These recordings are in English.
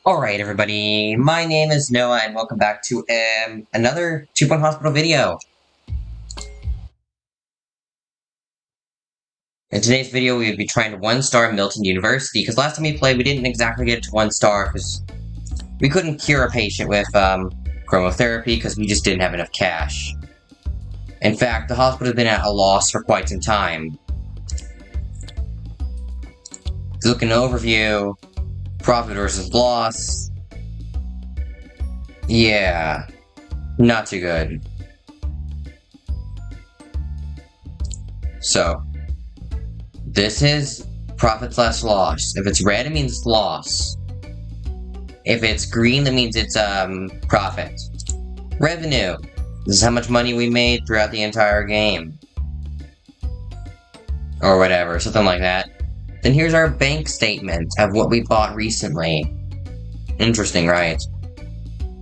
Alright everybody, my name is Noah and welcome back to another 2-Point Hospital video. In today's video we will be trying to 1-star Milton University, because last time we played we didn't exactly get it to 1-star because we couldn't cure a patient with chromotherapy because we just didn't have enough cash. In fact, the hospital has been at a loss for quite some time. To look at an overview, profit versus loss. Yeah, not too good. So, this is profit slash loss. If it's red, it means it's loss. If it's green, that means it's profit. Revenue. This is how much money we made throughout the entire game. Or whatever, something like that. Then here's our bank statement of what we bought recently. Interesting, right?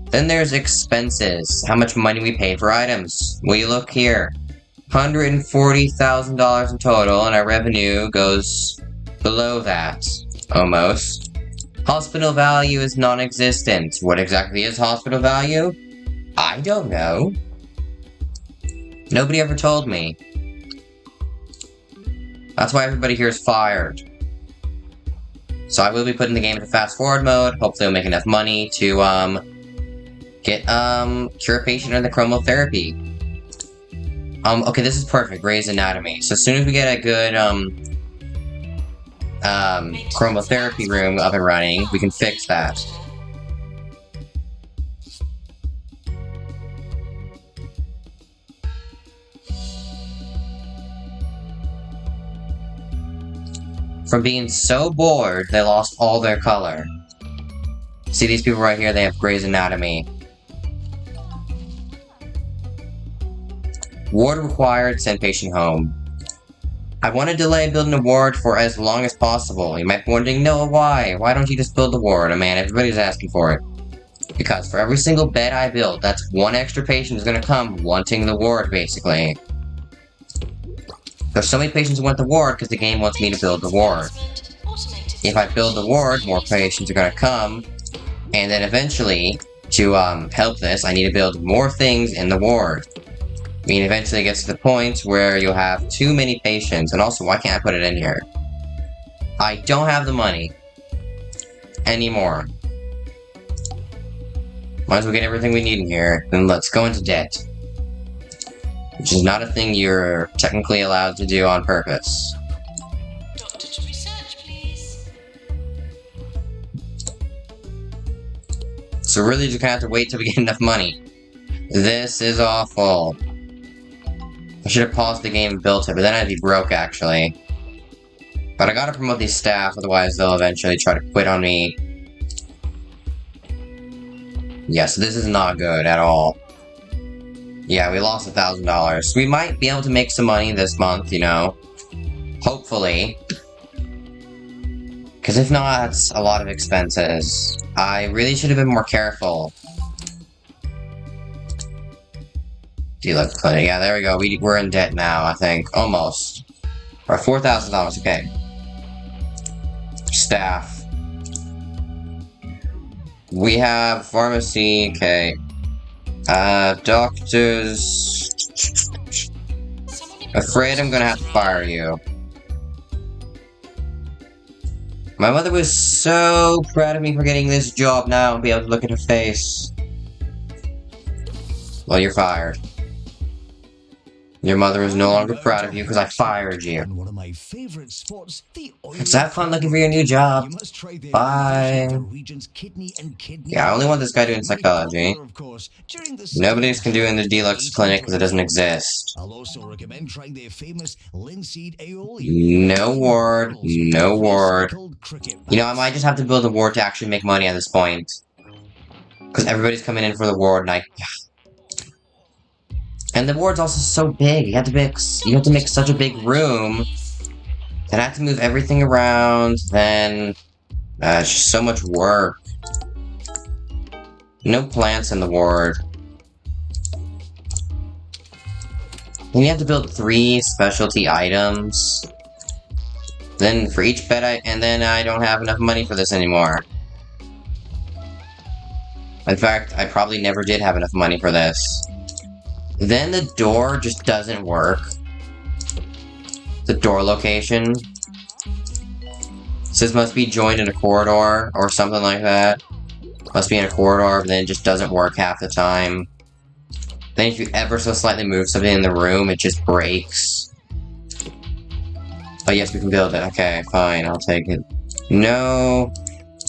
Then there's expenses, how much money we paid for items. Will you look here? $140,000 in total, and our revenue goes below that. Almost. Hospital value is non-existent. What exactly is hospital value? I don't know. Nobody ever told me. That's why everybody here is fired. So I will be putting the game into fast forward mode. Hopefully I'll make enough money to get cure a patient in the chromotherapy. Okay, this is perfect. Grey's Anatomy. So as soon as we get a good chromotherapy room up and running, we can fix that. From being so bored, they lost all their color. See these people right here? They have Grey's Anatomy. Ward required, send patient home. I want to delay building a ward for as long as possible. You might be wondering, no, why? Why don't you just build the ward? Oh man, everybody's asking for it. Because for every single bed I build, that's one extra patient is going to come wanting the ward, basically. There's so many patients who want the ward because the game wants me to build the ward. If I build the ward, more patients are going to come, and then eventually, to help this, I need to build more things in the ward. I mean, eventually it gets to the point where you'll have too many patients, and also, why can't I put it in here? I don't have the money anymore. Might as well get everything we need in here, then let's go into debt. Which is not a thing you're technically allowed to do on purpose. Doctor to research, please. So really just gonna have to wait till we get enough money. This is awful. I should have paused the game and built it, but then I'd be broke actually. But I gotta promote these staff, otherwise they'll eventually try to quit on me. Yeah, so this is not good at all. Yeah, we lost $1,000. We might be able to make some money this month, you know. Hopefully. Because if not, that's a lot of expenses. I really should have been more careful. Deluxe clinic. Yeah, there we go. We're in debt now, I think. Almost. Or $4,000, okay. Staff. We have pharmacy, okay. Doctors... Afraid I'm gonna have to fire you. My mother was so proud of me for getting this job now and be able to look at her face. Well, you're fired. Your mother is no longer proud of you because I fired you. One of my favorite spots, the So have fun looking for your new job. You must try the Bye. Regent's kidney and kidney. Yeah, I only want this guy doing psychology. Of course, during the Nobody else can do it in the deluxe clinic because it doesn't exist. I'll also recommend trying their famous linseed aioli. No ward, no ward. You know, I might just have to build a ward to actually make money at this point. Because everybody's coming in for the ward and And the ward's also so big. You have to make such a big room. Then I have to move everything around. Then it's just so much work. No plants in the ward. Then you have to build 3 specialty items. Then for each bed and then I don't have enough money for this anymore. In fact, I probably never did have enough money for this. Then the door just doesn't work. The door location. It says must be joined in a corridor or something like that. Must be in a corridor, but then it just doesn't work half the time. Then if you ever so slightly move something in the room, it just breaks. Oh yes, we can build it. Okay, fine, I'll take it. No.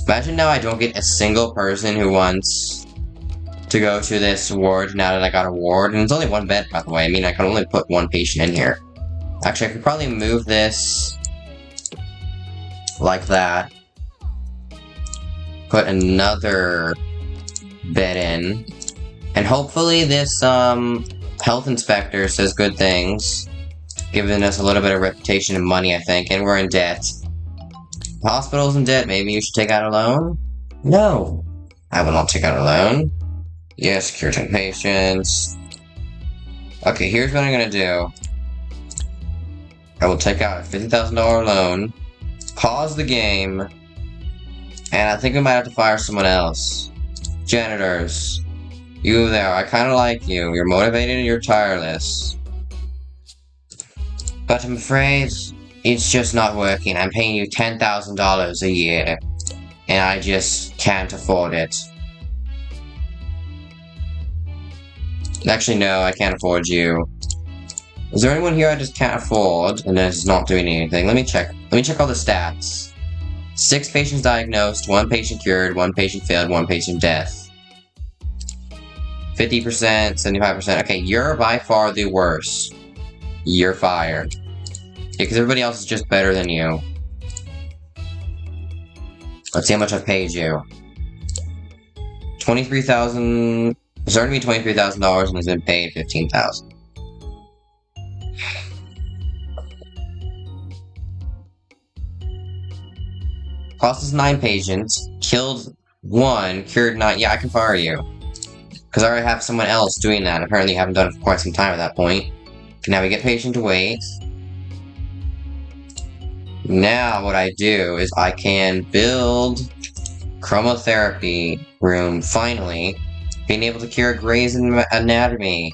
Imagine now I don't get a single person who wants to go to this ward now that I got a ward. And it's only one bed, by the way. I mean, I can only put one patient in here. Actually, I could probably move this like that. Put another bed in. And hopefully this health inspector says good things. Giving us a little bit of reputation and money, I think. And we're in debt. Hospital's in debt. Maybe you should take out a loan? No. I will not take out a loan. Yes, cure 10 patients. Okay, here's what I'm gonna do. I will take out a $50,000 loan. Pause the game. And I think we might have to fire someone else. Janitors. You there, I kinda like you. You're motivated and you're tireless. But I'm afraid it's just not working. I'm paying you $10,000 a year. And I just can't afford it. Actually, no, I can't afford you. Is there anyone here I just can't afford and is not doing anything? Let me check. Let me check all the stats. 6 patients diagnosed, 1 patient cured, 1 patient failed, 1 patient death. 50%, 75%. Okay, you're by far the worst. You're fired. Yeah, because everybody else is just better than you. Let's see how much I've paid you. $23,000. It's earned me $23,000 and has been paid $15,000. Processed 9 patients, killed 1, cured 9. Yeah, I can fire you. Because I already have someone else doing that. Apparently, I haven't done it for quite some time at that point. Now we get patient to wait. Now what I do is I can build chromotherapy room, finally. Being able to cure Grey's Anatomy.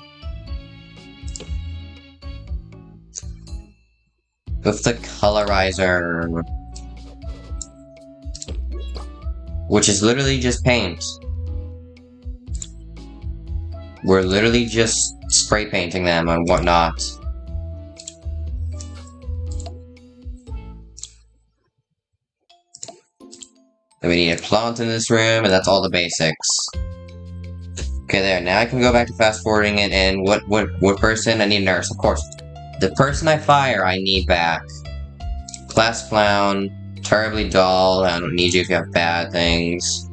With the colorizer. Which is literally just paint. We're literally just spray painting them and whatnot. Then we need a plant in this room, and that's all the basics. Okay, there. Now I can go back to fast forwarding it, and what person? I need a nurse, of course. The person I fire, I need back. Class clown, terribly dull, I don't need you if you have bad things.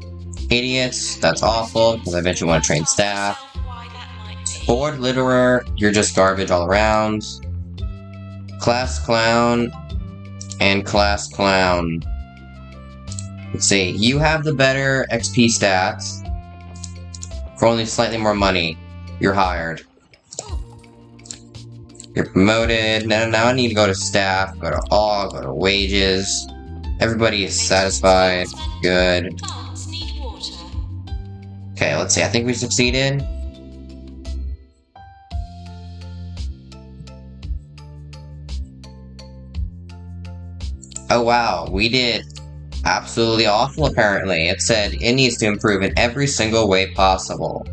Idiots, that's awful, because I eventually want to train staff. Bored litterer, you're just garbage all around. Class clown, and class clown. Let's see, you have the better XP stats. For only slightly more money, you're hired. You're promoted. Now I need to go to staff, go to all, go to wages. Everybody is satisfied. Good. Okay, let's see. I think we succeeded. Oh wow, we did absolutely awful apparently. It said it needs to improve in every single way possible.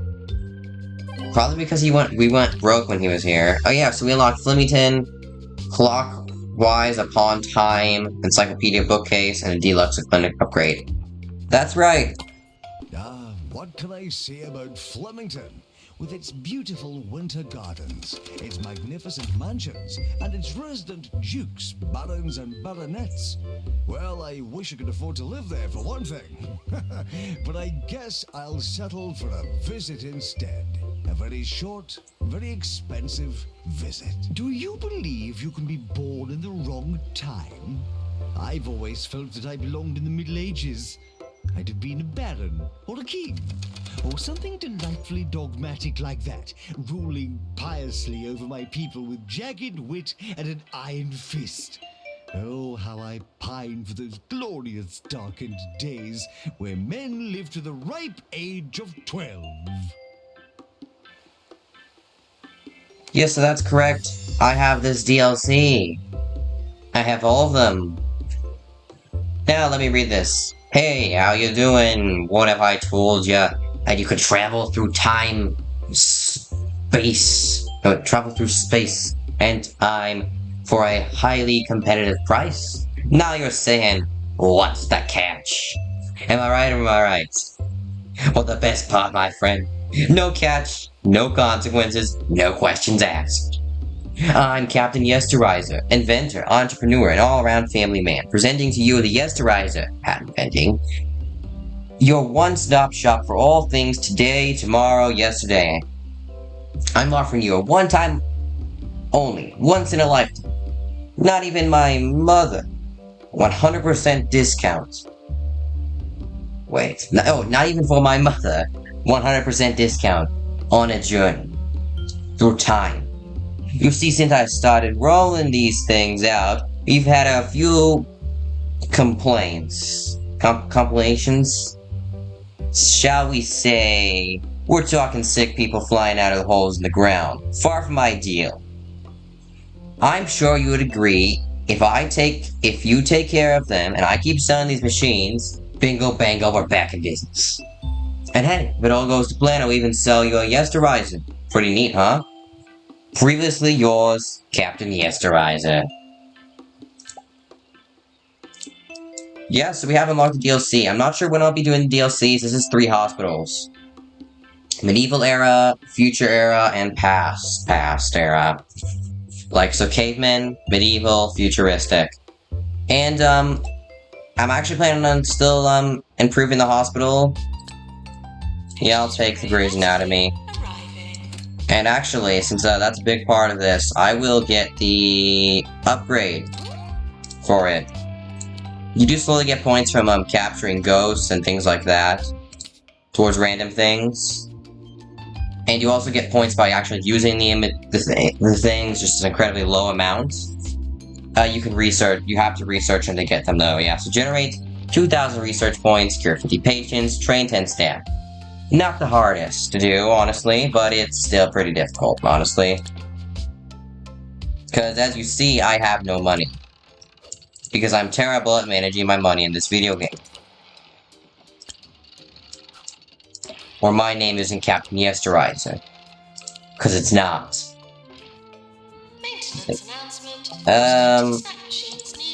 Probably because we went broke when he was here. Oh yeah, so we unlocked Flemington, Clockwise Upon Time, Encyclopedia Bookcase, and a Deluxe Clinic upgrade. That's right. What can I say about Flemington? With its beautiful winter gardens, its magnificent mansions, and its resident dukes, barons, and baronets. Well, I wish I could afford to live there for one thing. But I guess I'll settle for a visit instead. A very short, very expensive visit. Do you believe you can be born in the wrong time? I've always felt that I belonged in the Middle Ages. I'd have been a baron, or a king, or something delightfully dogmatic like that, ruling piously over my people with jagged wit and an iron fist. Oh, how I pine for those glorious darkened days where men live to the ripe age of 12. Yes, so that's correct. I have this DLC. I have all of them. Now let me read this. Hey, how you doing? What have I told you? That you could travel through time, space, travel through space and time for a highly competitive price? Now you're saying, what's the catch? Am I right or am I right? Well, the best part, my friend, no catch, no consequences, no questions asked. I'm Captain Yesterizer, inventor, entrepreneur, and all-around family man, presenting to you the Yesterizer, patent pending, your one-stop shop for all things today, tomorrow, yesterday. I'm offering you a one-time only, once in a lifetime, not even my mother, 100% discount. Wait, no, not even for my mother, 100% discount on a journey through time. You see, since I started rolling these things out, we've had a few complaints. Compilations? Shall we say, we're talking sick people flying out of the holes in the ground. Far from ideal. I'm sure you would agree, if you take care of them, and I keep selling these machines, bingo bango, we're back in business. And hey, if it all goes to plan, I'll even sell you a Yesterizer. Pretty neat, huh? Previously yours, Captain Yesterizer. Yeah, so we have unlocked the DLC. I'm not sure when I'll be doing the DLCs. This is 3 hospitals. Medieval era, future era, and past era. Like, so cavemen, medieval, futuristic. And, I'm actually planning on still, improving the hospital. Yeah, I'll take the Grey's Anatomy. And actually, since that's a big part of this, I will get the upgrade for it. You do slowly get points from capturing ghosts and things like that towards random things. And you also get points by actually using the things, just an incredibly low amount. You have to research them to get them though, yeah. So generate 2,000 research points, cure 50 patients, train 10 staff. Not the hardest to do, honestly, but it's still pretty difficult, honestly. Because as you see, I have no money. Because I'm terrible at managing my money in this video game. Or my name isn't Captain Yesterizer. Because it's not.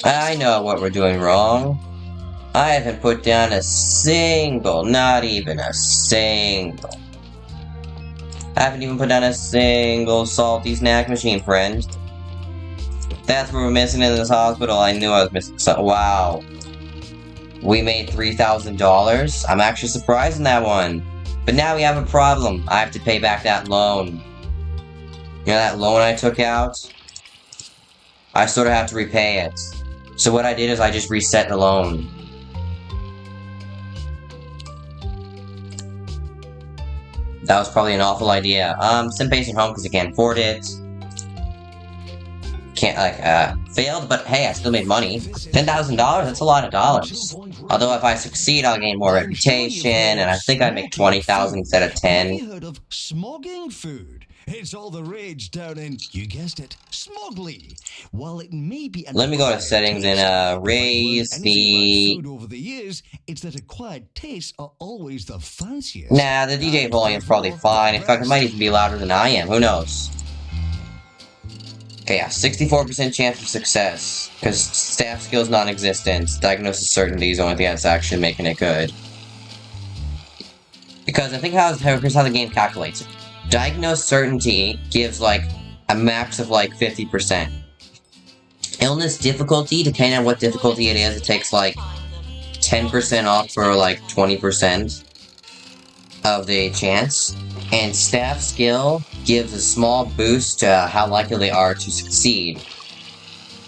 I know what we're doing wrong. I haven't put down a single, not even a single. I haven't even put down a single salty snack machine, friend. That's what we're missing in this hospital. I knew I was missing something. Wow. We made $3,000. I'm actually surprised in that one. But now we have a problem. I have to pay back that loan. You know that loan I took out? I sort of have to repay it. So what I did is I just reset the loan. That was probably an awful idea. Send patient home because I can't afford it. Failed, but hey, I still made money. $10,000, that's a lot of dollars. Although if I succeed, I'll gain more reputation, and I think I'd make 20,000 instead of 10. Have you heard of smogging food? It's all the rage down in, you guessed it, Smogley. While it may be Let me go to settings and raise the... food over the years, it's that acquired tastes are always the fanciest. Nah, the DJ volume's probably fine. In fact, it might even be louder than I am. Who knows? Okay, yeah, 64% chance of success. Because staff skills non-existent. Diagnosis certainty is the only thing that's actually making it good. Because I think here's how the game calculates it. Diagnose certainty gives, like, a max of, like, 50%. Illness difficulty, depending on what difficulty it is, it takes, like, 10% off for, like, 20% of the chance. And staff skill gives a small boost to how likely they are to succeed.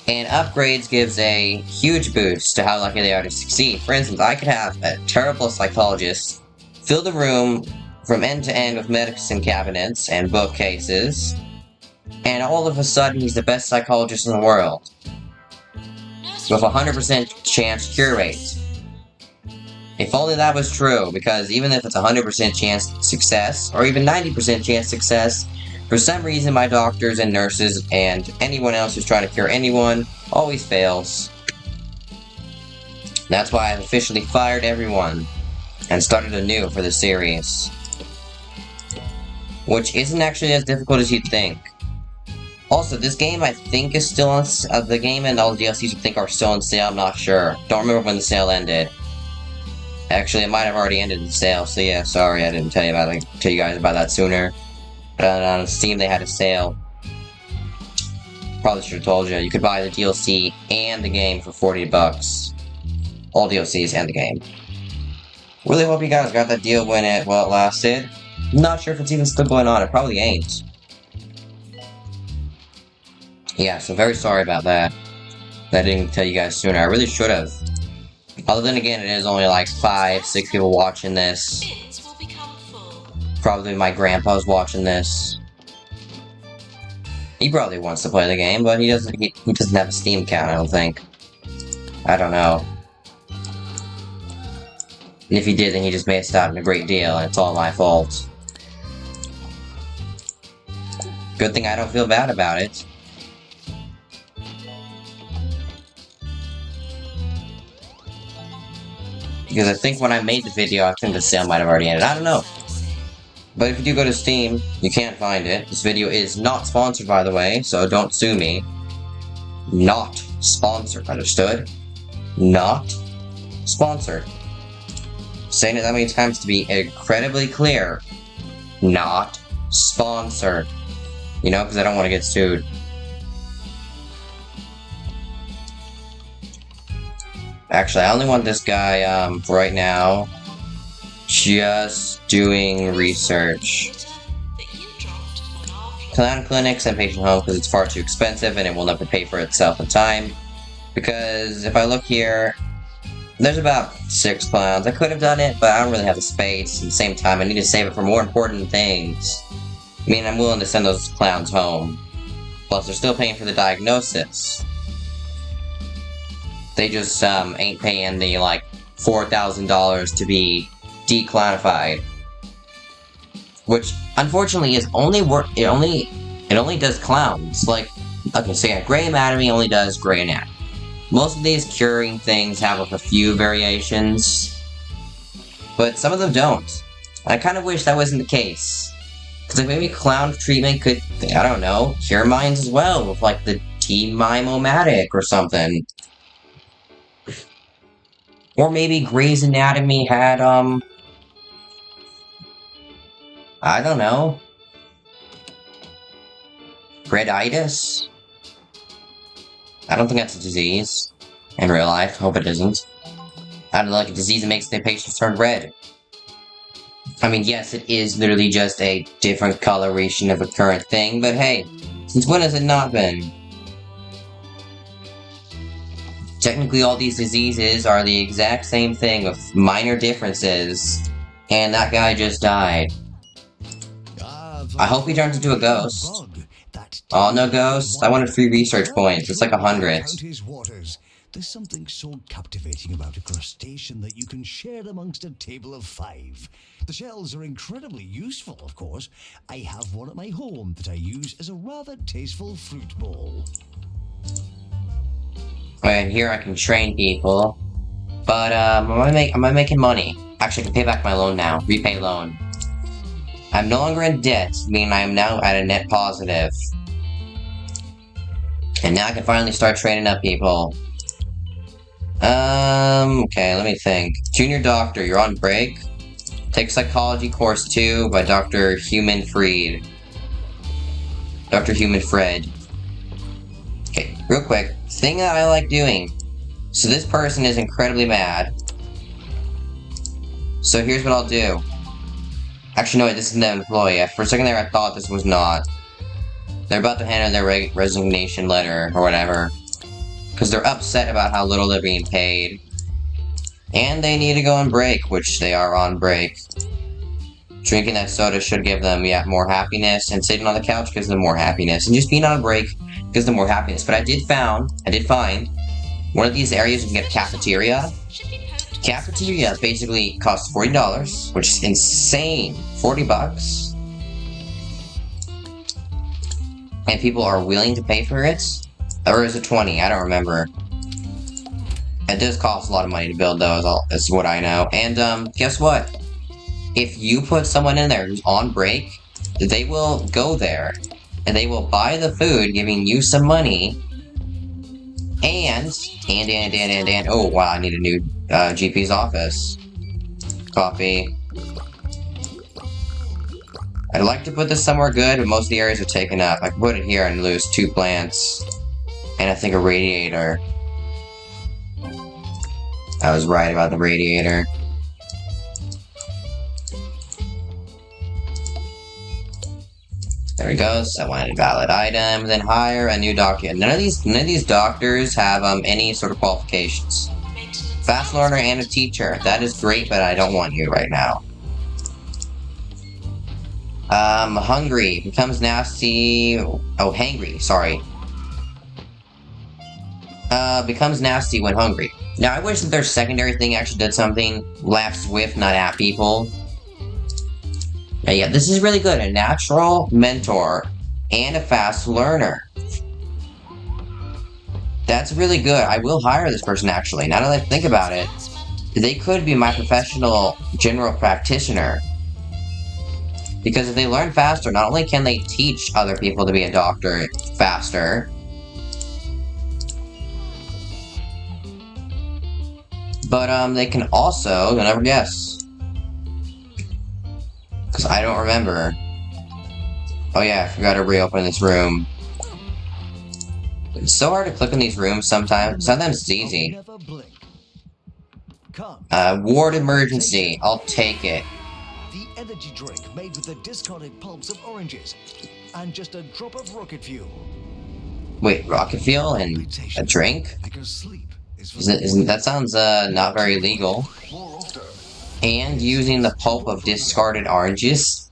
And upgrades gives a huge boost to how likely they are to succeed. For instance, I could have a terrible psychologist fill the room from end to end with medicine cabinets and bookcases, and all of a sudden he's the best psychologist in the world. with a 100% chance cure rate. If only that was true, because even if it's a 100% chance success, or even 90% chance success, for some reason my doctors and nurses and anyone else who's trying to cure anyone always fails. That's why I've officially fired everyone and started anew for the series. Which isn't actually as difficult as you'd think. Also, this game I think is still on the game, and all the DLCs I think are still on sale, I'm not sure. Don't remember when the sale ended. Actually, it might have already ended the sale, so yeah, sorry I didn't tell you guys about that sooner. But on Steam they had a sale. Probably should have told you. You could buy the DLC and the game for $40. All DLCs and the game. Really hope you guys got that deal when it lasted. Not sure if it's even still going on. It probably ain't. Yeah, so very sorry about that. That I didn't tell you guys sooner. I really should have. Other than again, it is only like 5-6 people watching this. Bins will become full. Probably my grandpa's watching this. He probably wants to play the game, but he doesn't have a Steam account, I don't think. I don't know. And if he did, then he just missed out on a great deal, and it's all my fault. Good thing I don't feel bad about it. Because I think when I made the video, I think the sale might have already ended. I don't know. But if you do go to Steam, you can't find it. This video is not sponsored, by the way, so don't sue me. Not sponsored, understood? Not sponsored. Saying it that many times to be incredibly clear. Not sponsored. You know, because I don't want to get sued. Actually, I only want this guy, for right now, just doing research. Clown clinics and patient home because it's far too expensive and it will never pay for itself in time. Because if I look here, there's about 6 clowns. I could have done it, but I don't really have the space. At the same time, I need to save it for more important things. I mean, I'm willing to send those clowns home. Plus, they're still paying for the diagnosis. They just, ain't paying the, like, $4,000 to be declownified. Which, unfortunately, is only it only does clowns. Like, okay, so yeah, Grey Anatomy only does Grey Anatomy. Most of these curing things have, like, a few variations. But some of them don't. I kind of wish that wasn't the case. Because, like, maybe clown treatment could, I don't know, cure minds as well, with, like, the T-Mime-O-Matic or something. Or maybe Grey's Anatomy had, I don't know. Reditis? I don't think that's a disease. In real life, hope it isn't. I don't know, like a disease that makes the patients turn red. I mean, yes, it is literally just a different coloration of a current thing, but hey, since when has it not been? Technically, all these diseases are the exact same thing with minor differences, and that guy just died. I hope he turns into a ghost. Oh, no ghost. I wanted free research points. It's like 100. There's something so captivating about a crustacean that you can share amongst a table of 5. The shells are incredibly useful, of course. I have one at my home that I use as a rather tasteful fruit bowl. And here I can train people. But, am I making money? Actually, I can pay back my loan now. Repay loan. I'm no longer in debt, meaning I am now at a net positive. And now I can finally start training up people. Okay, let me think. Junior Doctor, you're on break. Take Psychology Course 2 by Dr. Human Fried. Dr. Human Fred. Okay, real quick. Thing that I like doing. So this person is incredibly mad. So here's what I'll do. Actually, no, this is an employee. For a second there, I thought this was not. They're about to hand in their resignation letter, or whatever. Because they're upset about how little they're being paid. And they need to go on break, which they are on break. Drinking that soda should give them, yeah, more happiness. And sitting on the couch gives them more happiness. And just being on a break gives them more happiness. But I did find One of these areas you can get cafeteria. Should be poked. Cafeteria basically costs $40, which is insane. 40 bucks. And people are willing to pay for it? Or is it 20? I don't remember. It does cost a lot of money to build those, is what I know. And guess what? If you put someone in there who's on break, they will go there. And they will buy the food, giving you some money. And, oh wow, I need a new GP's office. Copy. I'd like to put this somewhere good, but most of the areas are taken up. I can put it here and lose 2 plants. And I think a radiator. I was right about the radiator. There we go. So one invalid item. Then hire a new doctor. None of these doctors have any sort of qualifications. Maintenance. Fast learner and a teacher. That is great, but I don't want you right now. Hungry. Becomes nasty. Oh, hangry. Sorry. Becomes nasty when hungry. Now, I wish that their secondary thing actually did something. Laughs with, not at people. Yeah, this is really good. A natural mentor and a fast learner. That's really good. I will hire this person, actually. Now that I think about it, they could be my professional general practitioner. Because if they learn faster, not only can they teach other people to be a doctor faster, but they can also, you'll never guess. Because I don't remember. Oh yeah, I forgot to reopen this room. It's so hard to click on these rooms sometimes. Sometimes it's easy. Never blink. Come. Ward emergency. I'll take it. The energy drink made with the discarded pulps of oranges and just a drop of rocket fuel. Wait, rocket fuel and a drink? Because sleep is for Isn't that sounds not very legal. more often. And using the pulp of discarded oranges?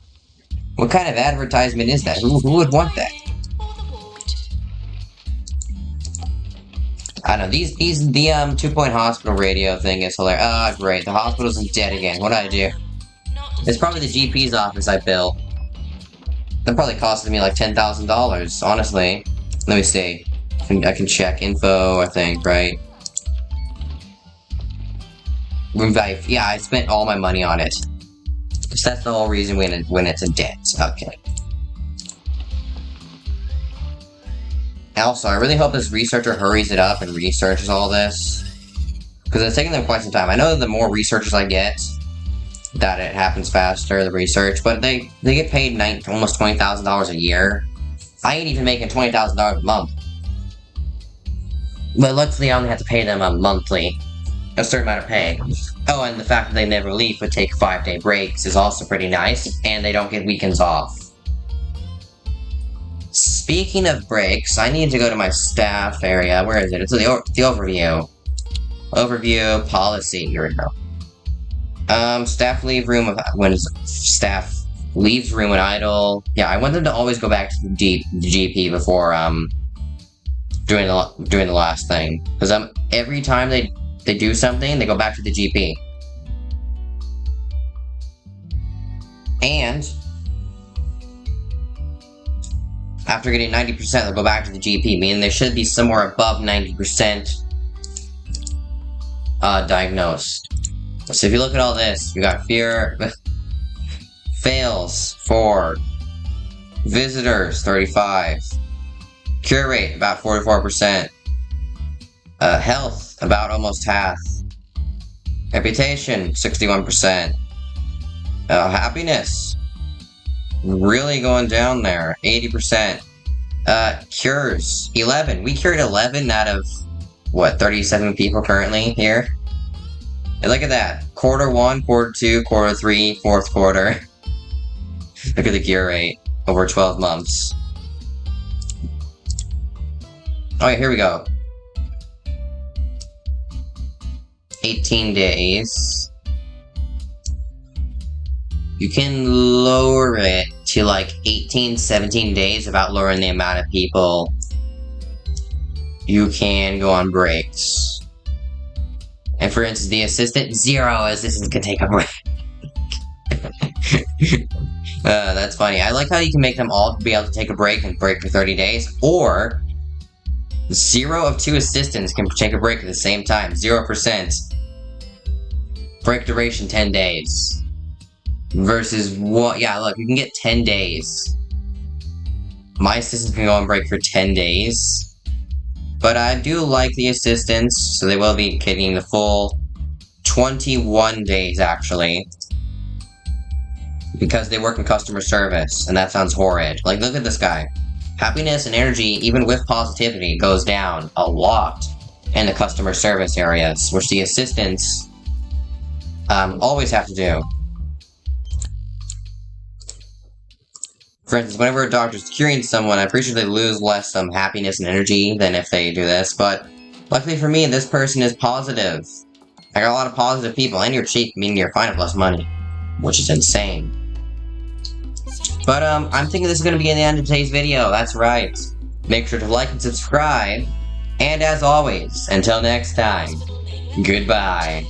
What kind of advertisement is that? Who would want that? Or the ward. I don't know, the 2-point hospital radio thing is hilarious. Ah, great, the hospital's dead again. What do I do? Not It's probably the GP's office I built. That probably costed me like $10,000, honestly. Let me see. I can check info, I think, right? Room value. Yeah, I spent all my money on it. Because that's the whole reason when it's in debt. Okay. Also, I really hope this researcher hurries it up and researches all this. Because it's taking them quite some time. I know the more researchers I get, that it happens faster, the research, but they get paid almost $20,000 a year. I ain't even making $20,000 a month. But luckily I only have to pay them monthly. A certain amount of pay. Oh, and the fact that they never leave but take 5-day breaks is also pretty nice, and they don't get weekends off. Speaking of breaks, I need to go to my staff area. Where is it? It's the overview. Overview, policy, here we go. Staff leave room when staff leaves room when idle. Yeah, I want them to always go back to the GP before doing the last thing, because every time they do something, they go back to the GP. And after getting 90%, they'll go back to the GP, meaning they should be somewhere above 90% diagnosed. So if you look at all this, you got fear, fails 4, visitors 35, cure rate about 44%, health about almost half, reputation 61%, happiness really going down there 80%, cures 11. We cured 11 out of what, 37 people currently here. And look at that. Quarter 1, quarter 2, quarter 3, fourth quarter. Look at the cure rate over 12 months. Alright, here we go. 18 days. You can lower it to like 18, 17 days without lowering the amount of people you can go on breaks. And for instance, the assistant, 0 assistants can take a break. That's funny. I like how you can make them all be able to take a break and break for 30 days, or 0 of 2 assistants can take a break at the same time. 0%. Break duration 10 days. Versus what? Yeah, look, you can get 10 days. My assistants can go on break for 10 days. But I do like the assistants, so they will be getting the full 21 days, actually. Because they work in customer service, and that sounds horrid. Like, look at this guy. Happiness and energy, even with positivity, goes down a lot in the customer service areas, which the assistants always have to do. For instance, whenever a doctor's curing someone, I'm pretty sure they lose less happiness and energy than if they do this, but luckily for me, this person is positive. I got a lot of positive people, and you're cheap, meaning you're fine with less money, which is insane. But, I'm thinking this is going to be the end of today's video, that's right. Make sure to like and subscribe, and as always, until next time, goodbye.